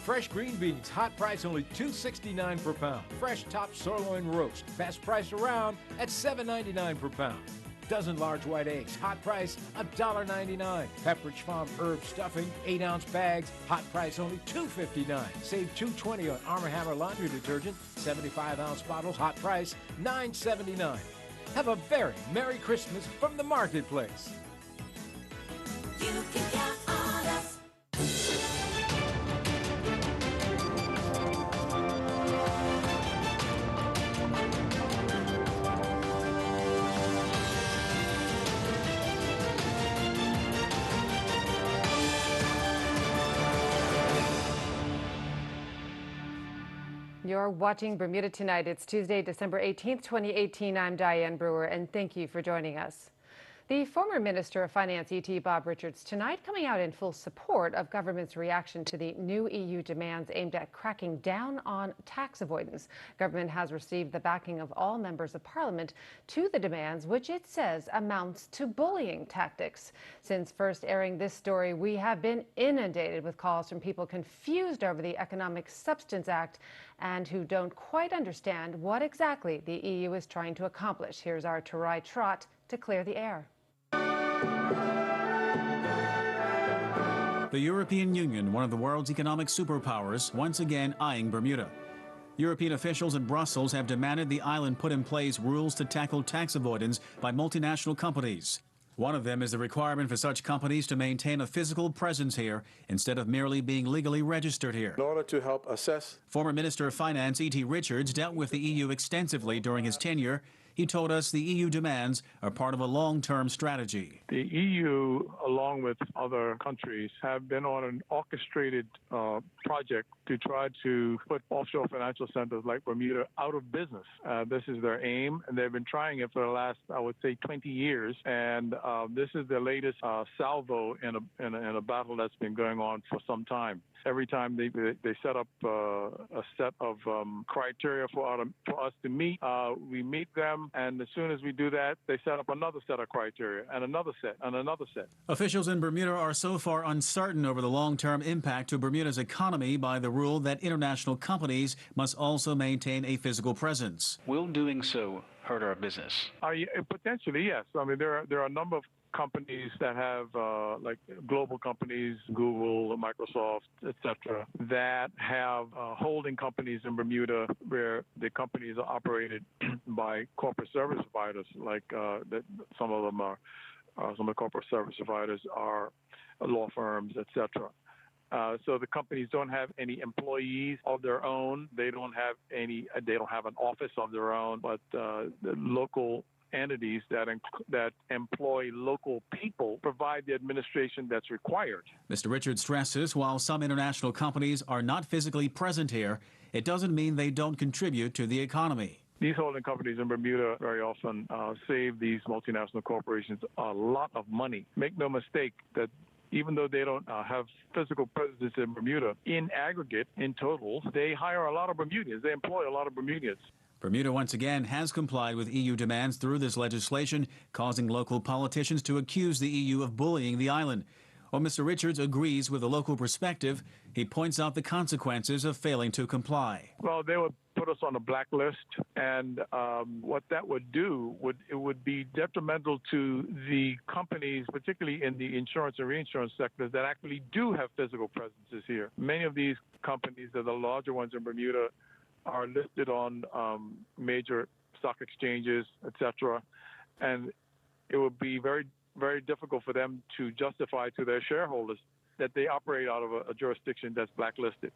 Fresh green beans, hot price only $2.69 per pound. Fresh top sirloin roast, best price around at $7.99 per pound. Dozen large white eggs, hot price $1.99. Pepperidge Farm herb stuffing, 8-ounce bags, hot price only $2.59. Save $2.20 on Arm & Hammer laundry detergent, 75-ounce bottles, hot price $9.79. Have a very Merry Christmas from the marketplace. You can count on us. You're watching Bermuda Tonight. It's Tuesday, December 18th, 2018. I'm Diane Brewer, and thank you for joining us. The former Minister of Finance, E.T. Bob Richards, tonight coming out in full support of government's reaction to the new EU demands aimed at cracking down on tax avoidance. Government has received the backing of all members of Parliament to the demands, which it says amounts to bullying tactics. Since first airing this story, we have been inundated with calls from people confused over the Economic Substance Act and who don't quite understand what exactly the EU is trying to accomplish. Here's our Tarai Trott to clear the air. The European Union, one of the world's economic superpowers, once again eyeing Bermuda. European officials in Brussels have demanded the island put in place rules to tackle tax avoidance by multinational companies. One of them is the requirement for such companies to maintain a physical presence here instead of merely being legally registered here. In order to help assess. Former Minister of Finance E.T. Richards dealt with the EU extensively during his tenure. He told us the EU demands are part of a long-term strategy. The EU, along with other countries, have been on an orchestrated project to try to put offshore financial centers like Bermuda out of business. This is their aim, and they've been trying it for the last, I would say, 20 years. And this is the latest salvo in a battle that's been going on for some time. Every time they set up a set of criteria for us to meet, we meet them, and as soon as we do that, they set up another set of criteria, and another set, and another set. Officials in Bermuda are so far uncertain over the long-term impact to Bermuda's economy by the rule that international companies must also maintain a physical presence. Will doing so hurt our business? Potentially, yes. I mean, there are a number of companies that have, like global companies, Google, Microsoft, etc., that have holding companies in Bermuda where the companies are operated by corporate service providers, like some of them are, some of the corporate service providers are law firms, etc. So the companies don't have any employees of their own. They don't have an office of their own, but the local entities that employ local people provide the administration that's required. Mr. Richards stresses while some international companies are not physically present here, it doesn't mean they don't contribute to the economy. These holding companies in Bermuda very often save these multinational corporations a lot of money. Make no mistake that even though they don't have physical presence in Bermuda, in aggregate, in total, they hire a lot of Bermudians. They employ a lot of Bermudians. Bermuda once again has complied with EU demands through this legislation, causing local politicians to accuse the EU of bullying the island. While Mr. Richards agrees with the local perspective, he points out the consequences of failing to comply. Well, they would put us on a blacklist, and what that would do would be detrimental to the companies, particularly in the insurance and reinsurance sectors, that actually do have physical presences here. Many of these companies, that are the larger ones in Bermuda, are listed on major stock exchanges, etc., and it would be very, very difficult for them to justify to their shareholders that they operate out of a jurisdiction that's blacklisted.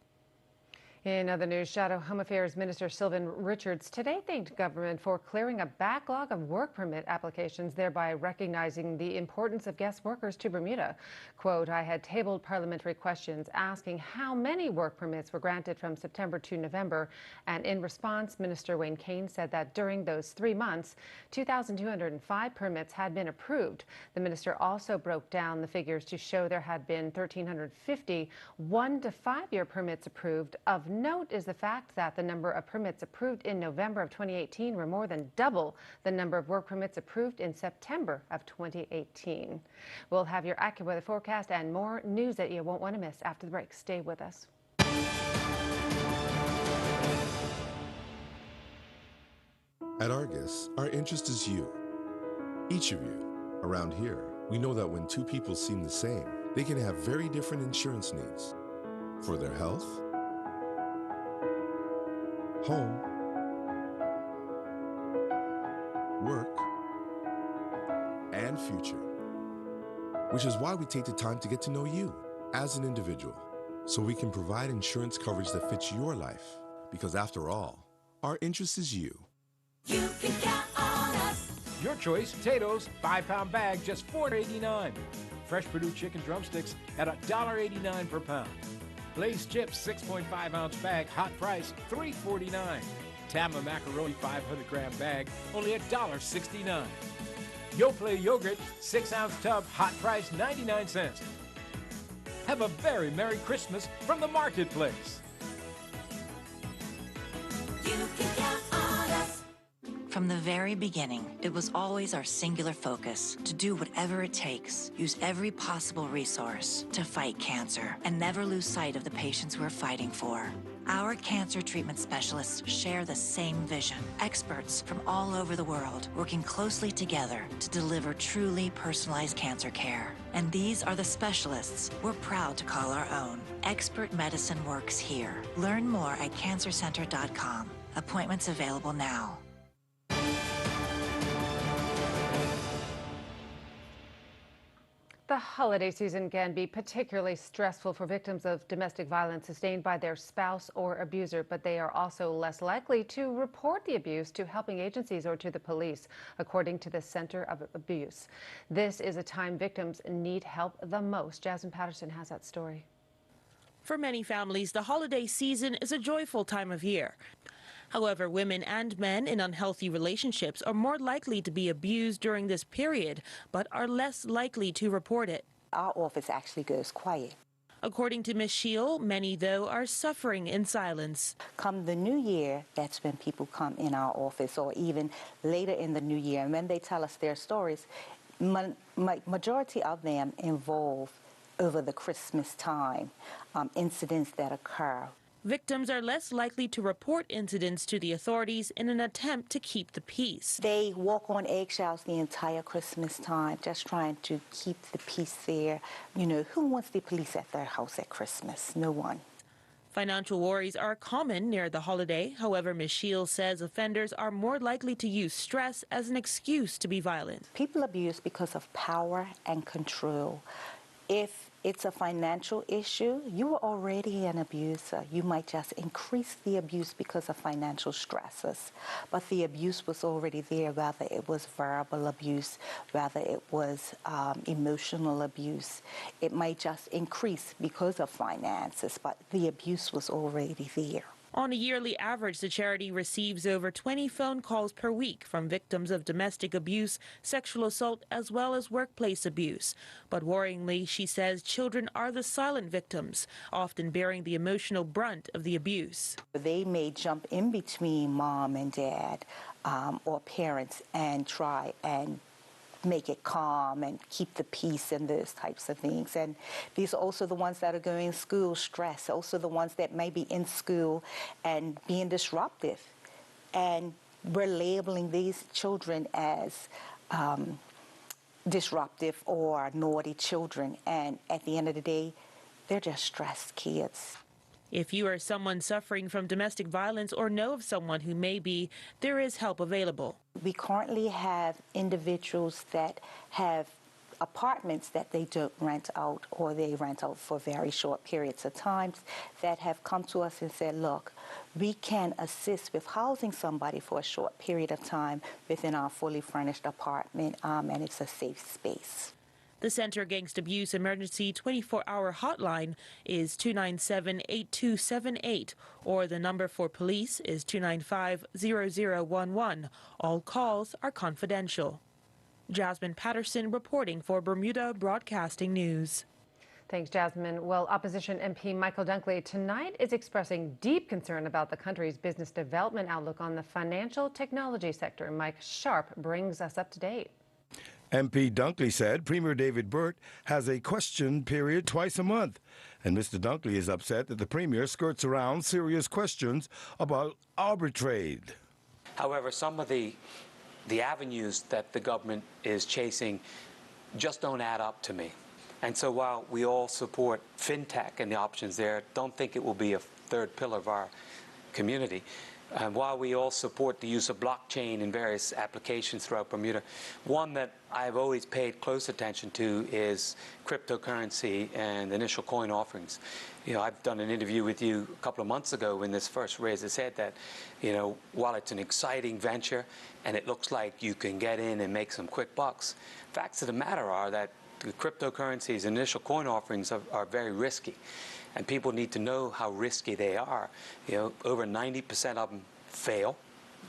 In other news, Shadow Home Affairs Minister Sylvan Richards today thanked government for clearing a backlog of work permit applications, thereby recognizing the importance of guest workers to Bermuda. Quote, I had tabled parliamentary questions asking how many work permits were granted from September to November, and in response, Minister Wayne Kane said that during those 3 months, 2,205 permits had been approved. The minister also broke down the figures to show there had been 1,350 1- to 5-year permits approved. Of note is the fact that the number of permits approved in November of 2018 were more than double the number of work permits approved in September of 2018. We'll have your AccuWeather forecast and more news that you won't want to miss after the break. Stay with us. At Argus, our interest is you. Each of you. Around here, we know that when two people seem the same, they can have very different insurance needs. For their health, home, work, and future. Which is why we take the time to get to know you as an individual, so we can provide insurance coverage that fits your life. Because after all, our interest is you. You can count on us. Your choice, potatoes, 5-pound bag, just $4.89. Fresh Purdue chicken drumsticks at $1.89 per pound. Lay's chips, 6.5-ounce bag, hot price, $3.49. Tama macaroni 500-gram bag, only $1.69. Yoplait yogurt, 6-ounce tub, hot price, 99 cents. Have a very Merry Christmas from the marketplace. You can count on us. From the very beginning, it was always our singular focus to do whatever it takes, use every possible resource to fight cancer, and never lose sight of the patients we're fighting for. Our cancer treatment specialists share the same vision. Experts from all over the world working closely together to deliver truly personalized cancer care. And these are the specialists we're proud to call our own. Expert medicine works here. Learn more at cancercenter.com. Appointments available now. The holiday season can be particularly stressful for victims of domestic violence sustained by their spouse or abuser, but they are also less likely to report the abuse to helping agencies or to the police, according to the Center of Abuse. This is a time victims need help the most. Jasmine Patterson has that story. For many families, the holiday season is a joyful time of year. However, women and men in unhealthy relationships are more likely to be abused during this period, but are less likely to report it. Our office actually goes quiet. According to Ms. Shield, many, though, are suffering in silence. Come the new year, that's when people come in our office, or even later in the new year. And when they tell us their stories, majority of them involve over the Christmas time, incidents that occur. Victims are less likely to report incidents to the authorities in an attempt to keep the peace. They walk on eggshells the entire Christmas time, just trying to keep the peace there. You know, who wants the police at their house at Christmas? No one. Financial worries are common near the holiday. However, Ms. Shields says offenders are more likely to use stress as an excuse to be violent. People abuse because of power and control. If it's a financial issue, you are already an abuser. You might just increase the abuse because of financial stresses. But the abuse was already there, whether it was verbal abuse, whether it was emotional abuse. It might just increase because of finances, but the abuse was already there. On a yearly average, the charity receives over 20 phone calls per week from victims of domestic abuse, sexual assault, as well as workplace abuse. But worryingly, she says children are the silent victims, often bearing the emotional brunt of the abuse. They may jump in between mom and dad or parents and try and make it calm and keep the peace and those types of things. And these are also the ones that are going to school, stress, also the ones that may be in school and being disruptive. And we're labeling these children as disruptive or naughty children. And at the end of the day, they're just stressed kids. If you are someone suffering from domestic violence or know of someone who may be, there is help available. We currently have individuals that have apartments that they don't rent out, or they rent out for very short periods of time, that have come to us and said, look, we can assist with housing somebody for a short period of time within our fully furnished apartment, and it's a safe space. The Center Against Abuse Emergency 24-hour hotline is 297-8278, or the number for police is 295-0011. All calls are confidential. Jasmine Patterson reporting for Bermuda Broadcasting News. Thanks, Jasmine. Well, opposition MP Michael Dunkley tonight is expressing deep concern about the country's business development outlook on the financial technology sector. Mike Sharp brings us up to date. MP Dunkley said Premier David Burt has a question period twice a month. And Mr. Dunkley is upset that the Premier skirts around serious questions about arbitrade. However, some of the avenues that the government is chasing just don't add up to me. And so while we all support FinTech and the options there, don't think it will be a third pillar of our community. While we all support the use of blockchain in various applications throughout Bermuda, one that I've always paid close attention to is cryptocurrency and initial coin offerings. You know, I've done an interview with you a couple of months ago when this first raised its head that, you know, while it's an exciting venture and it looks like you can get in and make some quick bucks, facts of the matter are that the cryptocurrencies, initial coin offerings are very risky. And people need to know how risky they are. You know, over 90% of them fail.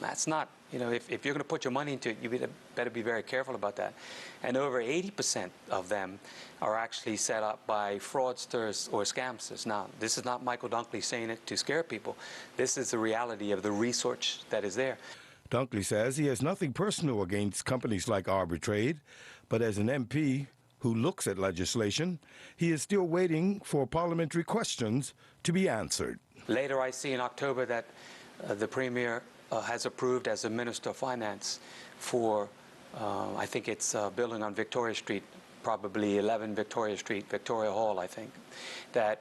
That's not, you know, if you're going to put your money into it, you better be very careful about that. And over 80% of them are actually set up by fraudsters or scamsters. Now, this is not Michael Dunkley saying it to scare people. This is the reality of the research that is there. Dunkley says he has nothing personal against companies like Arbitrade, but as an MP who looks at legislation, he is still waiting for parliamentary questions to be answered. Later, I see in October that the Premier has approved as a Minister of Finance for, I think it's a building on Victoria Street, probably 11 Victoria Street, Victoria Hall, I think, that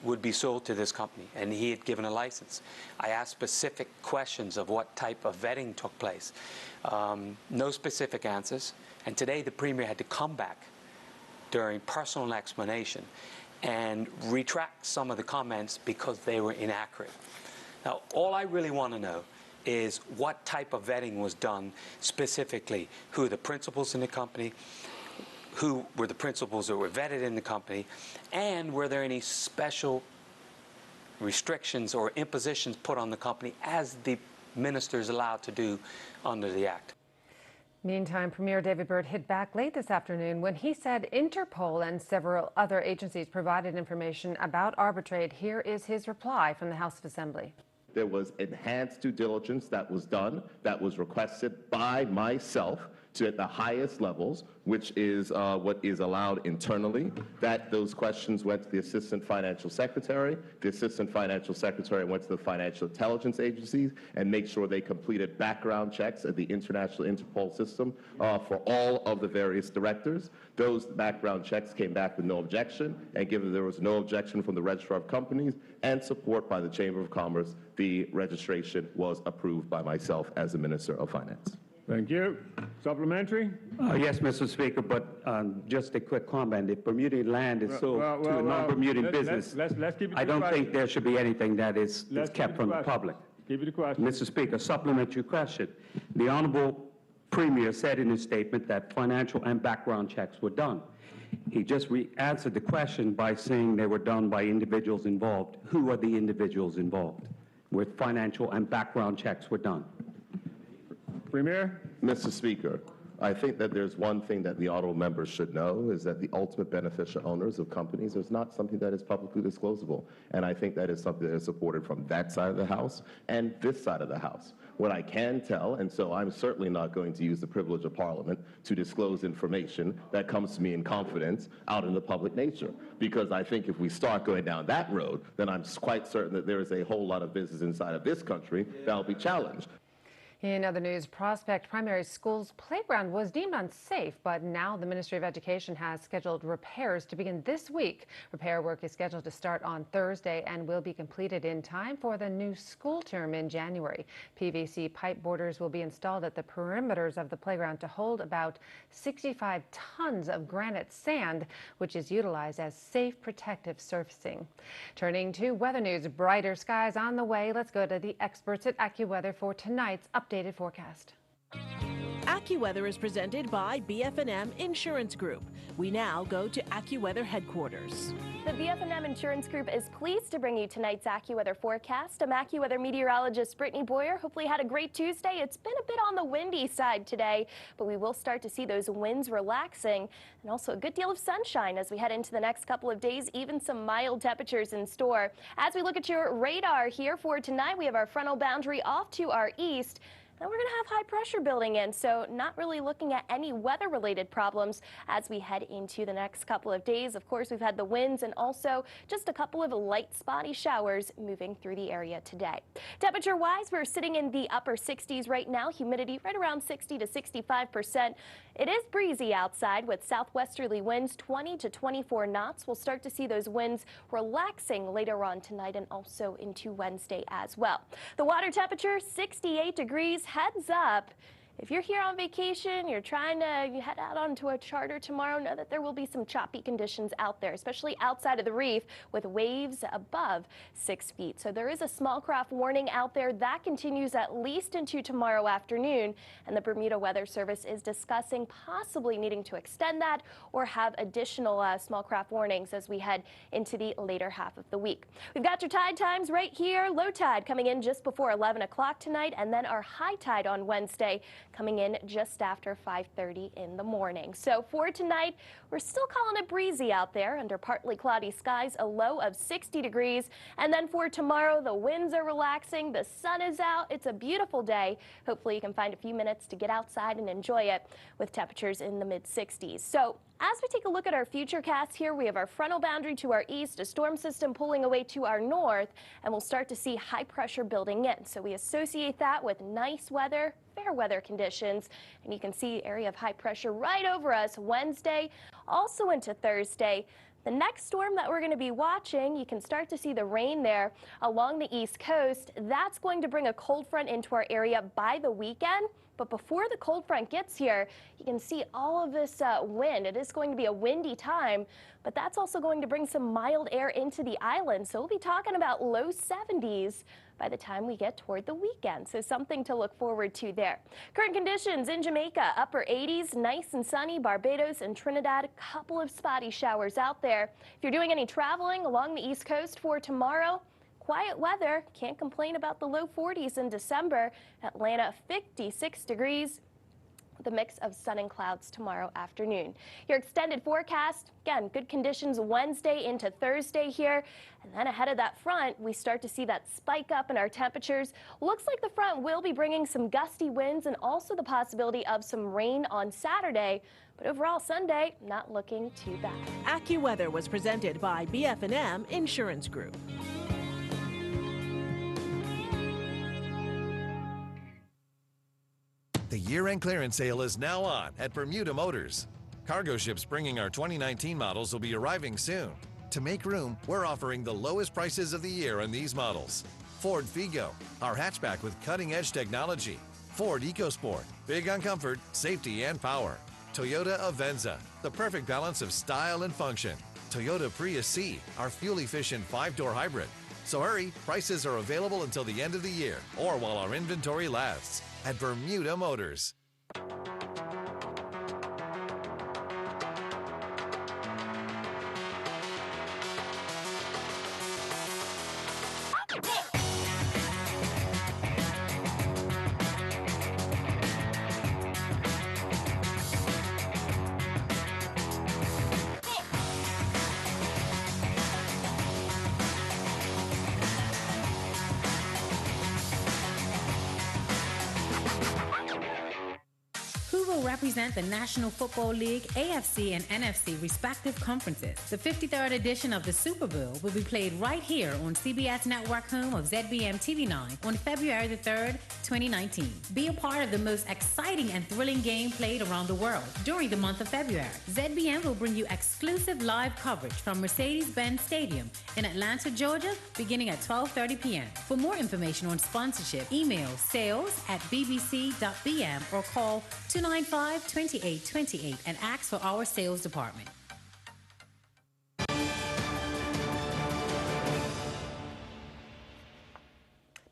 would be sold to this company, and he had given a license. I asked specific questions of what type of vetting took place. No specific answers, and today the Premier had to come back during personal explanation and retract some of the comments because they were inaccurate. Now, all I really want to know is what type of vetting was done specifically, who are the principals in the company, who were the principals that were vetted in the company, and were there any special restrictions or impositions put on the company as the minister is allowed to do under the Act. Meantime, Premier David Byrd hit back late this afternoon when he said Interpol and several other agencies provided information about Arbitrade. Here is his reply from the House of Assembly. There was enhanced due diligence that was done, that was requested by myself to at the highest levels, which is what is allowed internally. That those questions went to the Assistant Financial Secretary. The Assistant Financial Secretary went to the Financial Intelligence Agencies and make sure they completed background checks at the International Interpol system for all of the various directors. Those background checks came back with no objection, and given there was no objection from the Registrar of Companies and support by the Chamber of Commerce, the registration was approved by myself as the Minister of Finance. Thank you. Supplementary? Yes, Mr. Speaker, but just a quick comment. If Bermudian land is sold to a non-Bermudian business, let's keep it I don't think there should be anything that is kept from the public. Keep it a question. Mr. Speaker, supplementary question. The Honorable Premier said in his statement that financial and background checks were done. He just answered the question by saying they were done by individuals involved. Who are the individuals involved where financial and background checks were done? Premier? Mr. Speaker, I think that there's one thing that the honorable members should know is that the ultimate beneficial owners of companies is not something that is publicly disclosable. And I think that is something that is supported from that side of the House and this side of the House. What I can tell, and so I'm certainly not going to use the privilege of Parliament to disclose information that comes to me in confidence out in the public nature. Because I think if we start going down that road, then I'm quite certain that there is a whole lot of business inside of this country that will be challenged. In other news, Prospect Primary School's playground was deemed unsafe, but now the Ministry of Education has scheduled repairs to begin this week. Repair work is scheduled to start on Thursday and will be completed in time for the new school term in January. PVC pipe borders will be installed at the perimeters of the playground to hold about 65 tons of granite sand, which is utilized as safe protective surfacing. Turning to weather news, brighter skies on the way. Let's go to the experts at AccuWeather for tonight's updated forecast. AccuWeather is presented by BF&M Insurance Group. We now go to AccuWeather headquarters. The BF&M Insurance Group is pleased to bring you tonight's AccuWeather forecast. I'm AccuWeather meteorologist Brittany Boyer. Hopefully you had a great Tuesday. It's been a bit on the windy side today, but we will start to see those winds relaxing and also a good deal of sunshine as we head into the next couple of days, even some mild temperatures in store. As we look at your radar here for tonight, we have our frontal boundary off to our east. Then we're going to have high pressure building in, so not really looking at any weather-related problems as we head into the next couple of days. Of course, we've had the winds and also just a couple of light spotty showers moving through the area today. Temperature-wise, we're sitting in the upper 60s right now. Humidity right around 60 to 65%. It is breezy outside with southwesterly winds 20 to 24 knots. We'll start to see those winds relaxing later on tonight and also into Wednesday as well. The water temperature 68 degrees. Heads up. If you're here on vacation, you're trying to head out onto a charter tomorrow, know that there will be some choppy conditions out there, especially outside of the reef with waves above 6 feet. So there is a small craft warning out there that continues at least into tomorrow afternoon. And the Bermuda Weather Service is discussing possibly needing to extend that or have additional small craft warnings as we head into the later half of the week. We've got your tide times right here. Low tide coming in just before 11 o'clock tonight, and then our high tide on Wednesday coming in just after 5:30 in the morning. So for tonight, we're still calling it breezy out there under partly cloudy skies, a low of 60 degrees. And then for tomorrow, the winds are relaxing, the sun is out. It's a beautiful day. Hopefully you can find a few minutes to get outside and enjoy it with temperatures in the mid-60s. So as we take a look at our futurecast here, we have our frontal boundary to our east, a storm system pulling away to our north, and we'll start to see high pressure building in. So we associate that with nice weather, fair weather conditions, and you can see area of high pressure right over us Wednesday, also into Thursday. The next storm that we're going to be watching, you can start to see the rain there along the east coast. That's going to bring a cold front into our area by the weekend. But before the cold front gets here, you can see all of this wind. It is going to be a windy time, but that's also going to bring some mild air into the island. So we'll be talking about low 70s by the time we get toward the weekend. So something to look forward to there. Current conditions in Jamaica, upper 80s, nice and sunny. Barbados and Trinidad, a couple of spotty showers out there. If you're doing any traveling along the East Coast for tomorrow, quiet weather. Can't complain about the low 40s in December. Atlanta, 56 degrees. The mix of sun and clouds tomorrow afternoon. Your extended forecast, again, good conditions Wednesday into Thursday here. And then ahead of that front, we start to see that spike up in our temperatures. Looks like the front will be bringing some gusty winds and also the possibility of some rain on Saturday. But overall, Sunday, not looking too bad. AccuWeather was presented by BF&M Insurance Group. The year-end clearance sale is now on at Bermuda Motors. Cargo ships bringing our 2019 models will be arriving soon. To make room, we're offering the lowest prices of the year on these models. Ford Figo, our hatchback with cutting-edge technology. Ford EcoSport, big on comfort, safety, and power. Toyota Avenza, the perfect balance of style and function. Toyota Prius C, our fuel-efficient 5-door hybrid. So hurry, prices are available until the end of the year or while our inventory lasts. At Bermuda Motors. Represent the National Football League, AFC, and NFC respective conferences. The 53rd edition of the Super Bowl will be played right here on CBS Network, home of ZBM TV9 on February the 3rd, 2019. Be a part of the most exciting and thrilling game played around the world during the month of February. ZBM will bring you exclusive live coverage from Mercedes-Benz Stadium in Atlanta, Georgia, beginning at 12:30 p.m. For more information on sponsorship, email sales@bbc.bm or call 295-2828 and ask for our sales department.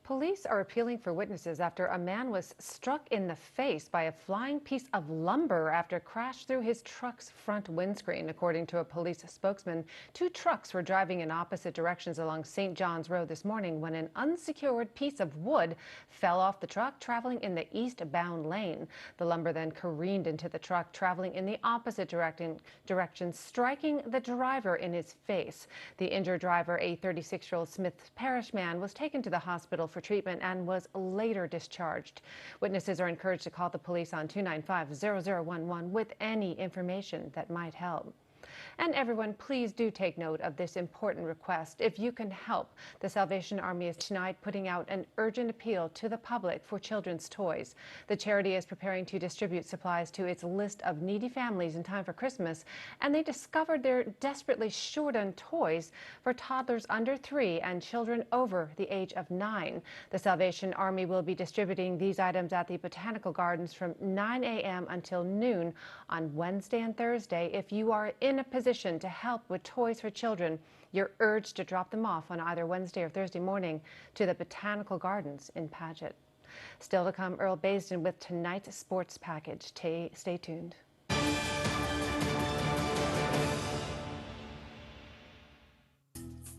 Police are appealing for witnesses after a man was struck in the face by a flying piece of lumber after it crashed through his truck's front windscreen. According to a police spokesman, 2 trucks were driving in opposite directions along St. John's Road this morning when an unsecured piece of wood fell off the truck traveling in the eastbound lane. The lumber then careened into the truck traveling in the opposite direction, striking the driver in his face. The injured driver, a 36-year-old Smith Parish man, was taken to the hospital for treatment and was later discharged. Witnesses are encouraged to call the police on 295-0011 with any information that might help. And everyone, please do take note of this important request. If you can help, the Salvation Army is tonight putting out an urgent appeal to the public for children's toys. The charity is preparing to distribute supplies to its list of needy families in time for Christmas, and they discovered they're desperately short on toys for toddlers under 3 and children over the age of 9. The Salvation Army will be distributing these items at the Botanical Gardens from 9 a.m. until noon on Wednesday and Thursday. If you are in a position to help with toys for children, you're urged to drop them off on either Wednesday or Thursday morning to the Botanical Gardens in Paget. Still to come, Earl Baisden with tonight's sports package. Stay tuned.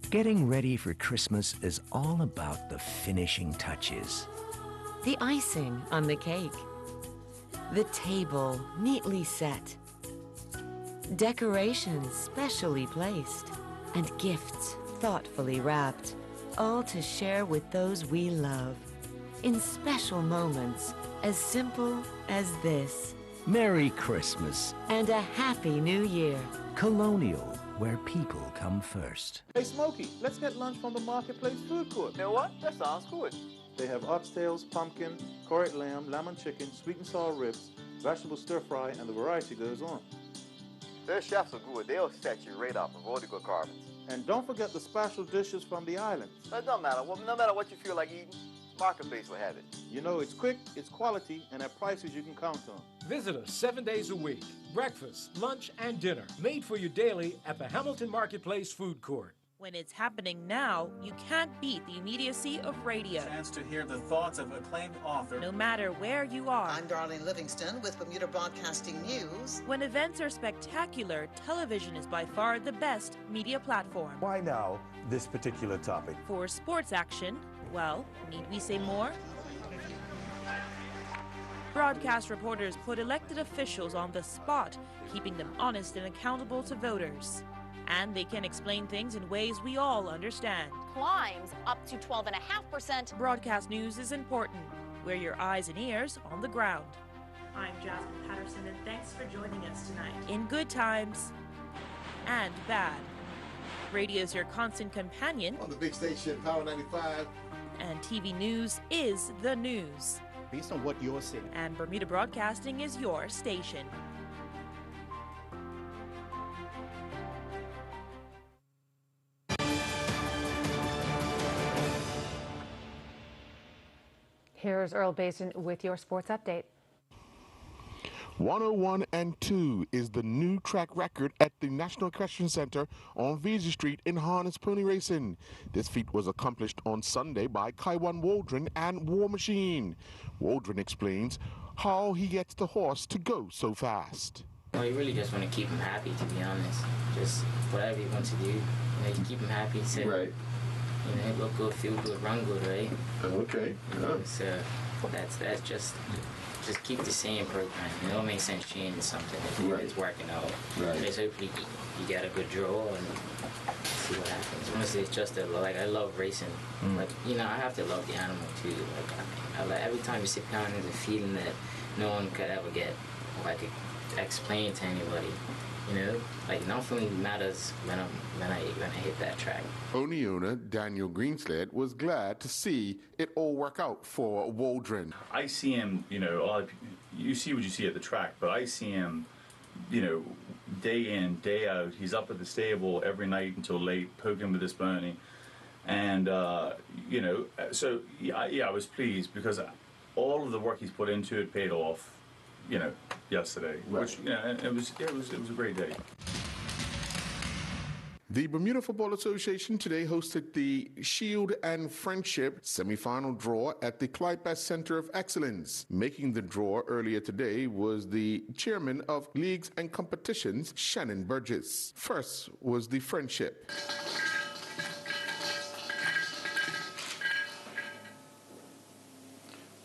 Getting ready for Christmas is all about the finishing touches. The icing on the cake. The table neatly set. Decorations specially placed. And gifts thoughtfully wrapped. All to share with those we love. In special moments as simple as this. Merry Christmas. And a Happy New Year. Colonial, where people come first. Hey, Smokey, let's get lunch from the Marketplace Food Court. You know what? That sounds good. They have oxtails, pumpkin, curried lamb, lemon chicken, sweet and sour ribs, vegetable stir-fry, and the variety goes on. Their chefs are good. They'll set you right up. Avoid the good carbons. And don't forget the special dishes from the islands. It don't matter. No matter what you feel like eating, Marketplace will have it. You know, it's quick, it's quality, and at prices you can count on. Visit us 7 days a week. Breakfast, lunch, and dinner. Made for you daily at the Hamilton Marketplace Food Court. When it's happening now, you can't beat the immediacy of radio. Chance to hear the thoughts of acclaimed author. No matter where you are. I'm Darlene Livingston with Bermuda Broadcasting News. When events are spectacular, television is by far the best media platform. Why now this particular topic? For sports action, well, need we say more? Broadcast reporters put elected officials on the spot, keeping them honest and accountable to voters. And they can explain things in ways we all understand. Climbs up to 12.5%. Broadcast news is important. We're your eyes and ears on the ground. I'm Jasmine Patterson, and thanks for joining us tonight. In good times and bad. Radio's your constant companion. On the big station, Power 95. And TV news is the news. Based on what you're seeing. And Bermuda Broadcasting is your station. Here's Earl Basin with your sports update. 101-2 is the new track record at the National Equestrian Center on Visa Street in harness pony racing. This feat was accomplished on Sunday by Kaiwan Waldron and War Machine. Waldron explains how he gets the horse to go so fast. Well, you really just want to keep him happy, to be honest. Just whatever you want to do, you keep him happy. So, right. Look good, feel good, run good, right? Okay. So that's just keep the same program. It don't make sense changing something if it's working out. Right. Just hopefully you get a good draw and see what happens. Honestly, it's just I love racing. Like, I have to love the animal too. Like, every time you sit down, there's a feeling that no one could ever get, or I could explain to anybody. Like, nothing matters when I hit that track. Pony owner Daniel Greenslade was glad to see it all work out for Waldron. I see him, you see what you see at the track, but I see him, day in, day out. He's up at the stable every night until late, poking with this pony. And, so, I was pleased because all of the work he's put into it paid off. Yesterday, right. Which it was a great day. The Bermuda Football Association today hosted the Shield and Friendship semifinal draw at the Clyde Bass Center of Excellence. Making the draw earlier today was the chairman of Leagues and Competitions, Shannon Burgess. First was the Friendship.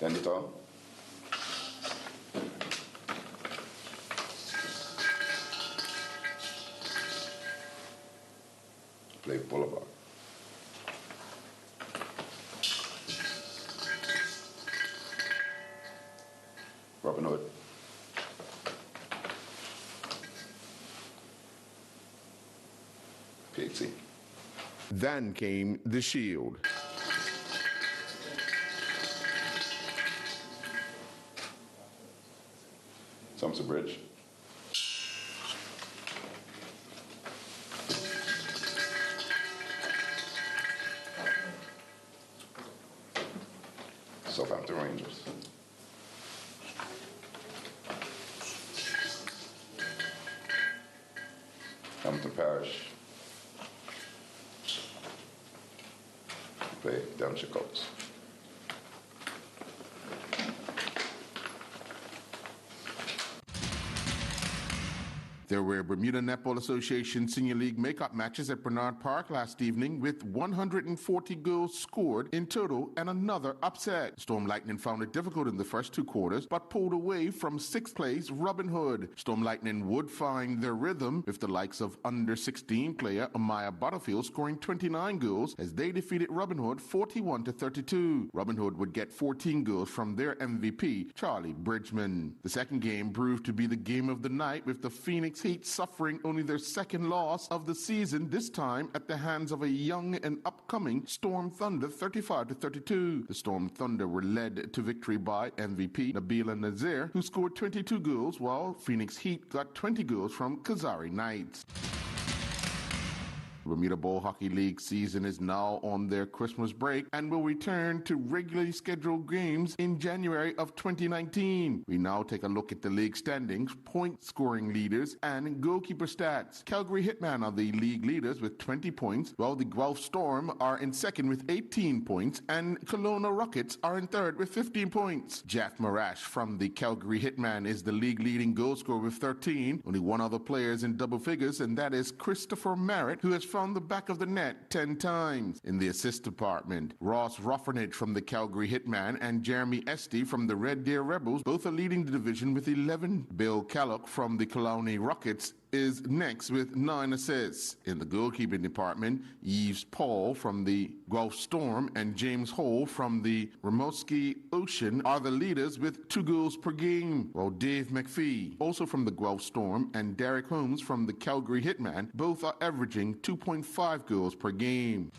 Dandito. Play Boulevard. Robin Hood. PHC. Then came the Shield. Thompson Bridge. Southampton Rangers. Hamilton Parish. Play Devonshire Colts. There were Bermuda Netball Association Senior League makeup matches at Bernard Park last evening with 140 goals scored in total and another upset. Storm Lightning found it difficult in the first two quarters but pulled away from sixth place Robin Hood. Storm Lightning would find their rhythm with the likes of under-16 player Amaya Butterfield scoring 29 goals as they defeated Robin Hood 41-32. Robin Hood would get 14 goals from their MVP, Charlie Bridgman. The second game proved to be the game of the night with the Phoenix Heat suffering only their second loss of the season, this time at the hands of a young and upcoming Storm Thunder 35-32. The Storm Thunder were led to victory by MVP Nabila Nazir, who scored 22 goals, while Phoenix Heat got 20 goals from Kazari Knights. Bermuda Bowl Hockey League season is now on their Christmas break and will return to regularly scheduled games in January of 2019. We now take a look at the league standings, point scoring leaders, and goalkeeper stats. Calgary Hitman are the league leaders with 20 points, while the Guelph Storm are in second with 18 points, and Kelowna Rockets are in third with 15 points. Jeff Marash from the Calgary Hitman is the league leading goal scorer with 13. Only one other player is in double figures, and that is Christopher Merritt, who has found the back of the net 10 times. In the assist department, Ross Ruffernage from the Calgary Hitman and Jeremy Esty from the Red Deer Rebels both are leading the division with 11. Bill Callock from the Kelowna Rockets is next with 9 assists. In the goalkeeping department, Yves Paul from the Guelph Storm and James Hole from the Rimouski Ocean are the leaders with 2 goals per game, while Dave McPhee, also from the Guelph Storm, and Derek Holmes from the Calgary Hitman both are averaging 2.5 goals per game.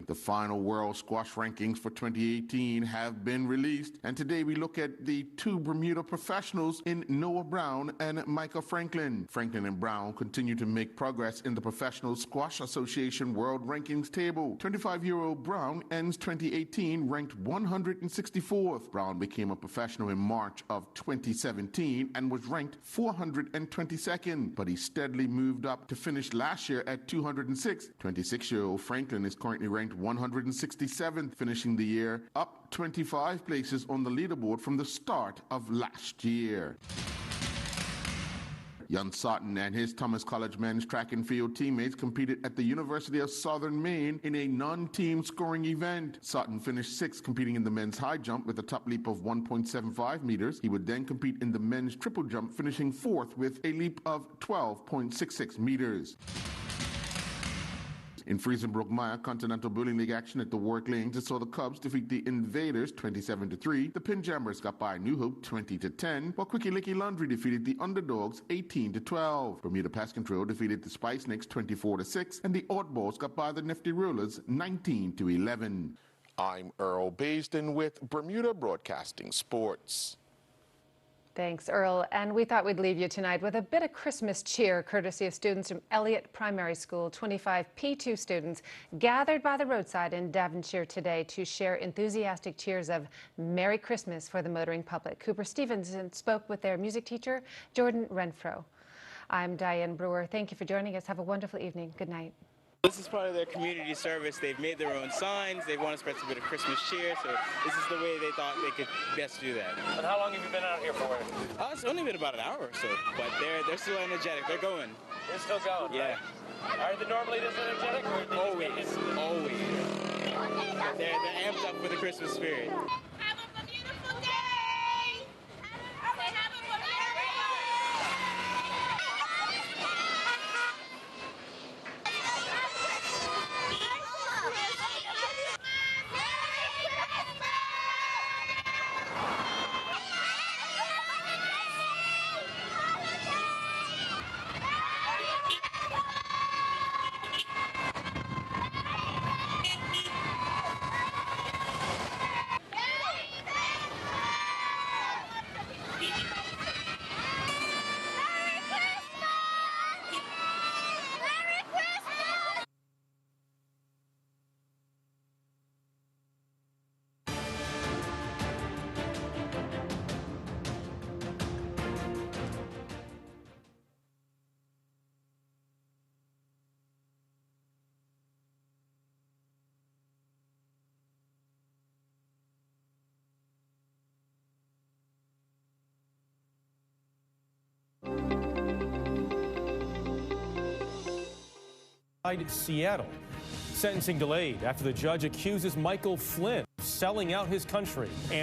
The final World Squash rankings for 2018 have been released, and today we look at the 2 Bermuda professionals in Noah Brown and Micah Franklin. Franklin and Brown continue to make progress in the Professional Squash Association World Rankings table. 25-year-old Brown ends 2018 ranked 164th. Brown became a professional in March of 2017 and was ranked 422nd, but he steadily moved up to finish last year at 206th. 26-year-old Franklin is currently ranked 167th, finishing the year up 25 places on the leaderboard from the start of last year. Jan Sutton and his Thomas College men's track and field teammates competed at the University of Southern Maine in a non-team scoring event. Sutton finished 6th, competing in the men's high jump with a top leap of 1.75 meters. He would then compete in the men's triple jump, finishing 4th with a leap of 12.66 meters. In Friesenbrook-Meyer Continental Bowling League action at the Warwick Lanes, it saw the Cubs defeat the Invaders 27-3. The Pinjammers got by New Hope 20-10, while Quickie Licky Laundry defeated the Underdogs 18-12. Bermuda Pest Control defeated the Spice Nicks 24-6, and the Oddballs got by the Nifty Rollers 19-11. I'm Earl Basden with Bermuda Broadcasting Sports. Thanks, Earl. And we thought we'd leave you tonight with a bit of Christmas cheer, courtesy of students from Elliott Primary School. 25 P2 students gathered by the roadside in Devonshire today to share enthusiastic cheers of Merry Christmas for the motoring public. Cooper Stevenson spoke with their music teacher, Jordan Renfro. I'm Diane Brewer. Thank you for joining us. Have a wonderful evening. Good night. This is part of their community service. They've made their own signs. They want to spread a bit of Christmas cheer, so this is the way they thought they could best do that. And how long have you been out here for? It's only been about an hour or so, but they're still energetic. They're going. They're still going, yeah. Right? Are they normally this energetic? Or always. They're amped up for the Christmas spirit. Seattle. Sentencing delayed after the judge accuses Michael Flynn of selling out his country. And